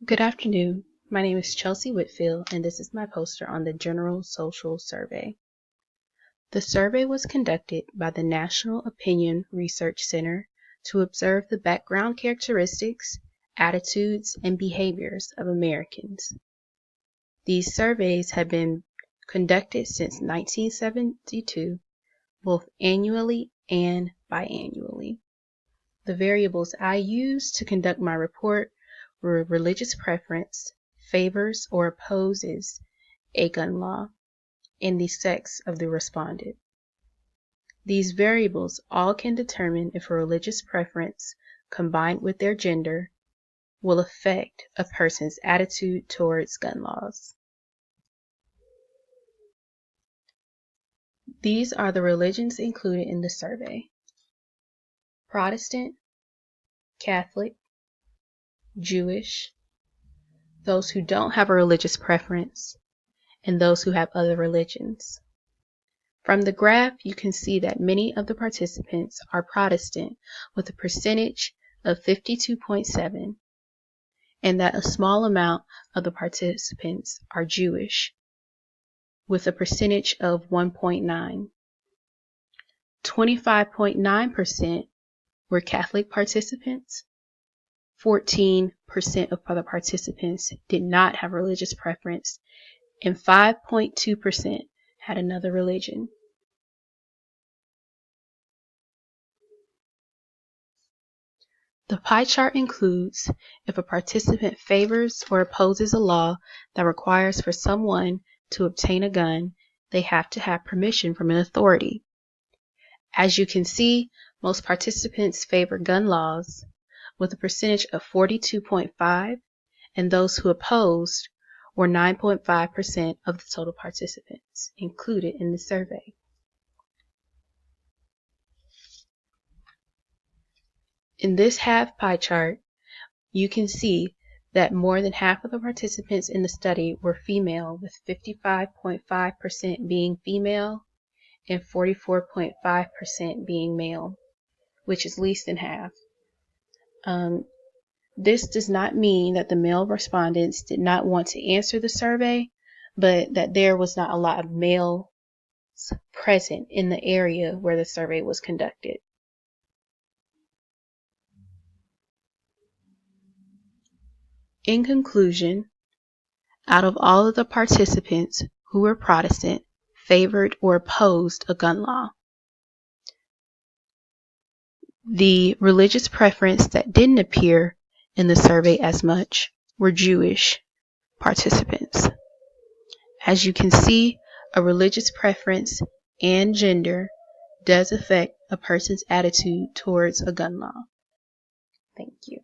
Good afternoon. My name is Chelsea Whitfield, and this is my poster on the General Social Survey. The survey was conducted by the National Opinion Research Center to observe the background characteristics, attitudes, and behaviors of Americans. These surveys have been conducted since 1972, both annually and biannually. The variables I used to conduct my report were religious preference, favors or opposes a gun law, and the sex of the respondent. These variables all can determine if a religious preference, combined with their gender, will affect a person's attitude towards gun laws. These are the religions included in the survey: Protestant, Catholic, Jewish, those who don't have a religious preference, and those who have other religions. From the graph, you can see that many of the participants are Protestant with a percentage of 52.7, and that a small amount of the participants are Jewish with a percentage of 1.9. 25.9% were Catholic participants. 14% of other participants did not have religious preference, and 5.2% had another religion. The pie chart includes if a participant favors or opposes a law that requires for someone to obtain a gun, they have to have permission from an authority. As you can see, most participants favor gun laws with a percentage of 42.5, and those who opposed were 9.5% of the total participants included in the survey. In this half pie chart, you can see that more than half of the participants in the study were female, with 55.5% being female and 44.5% being male, which is less than half. This does not mean that the male respondents did not want to answer the survey, but that there was not a lot of males present in the area where the survey was conducted. In conclusion, out of all of the participants who were Protestant, favored or opposed a gun law, the religious preference that didn't appear in the survey as much were Jewish participants. As you can see, a religious preference and gender does affect a person's attitude towards a gun law. Thank you.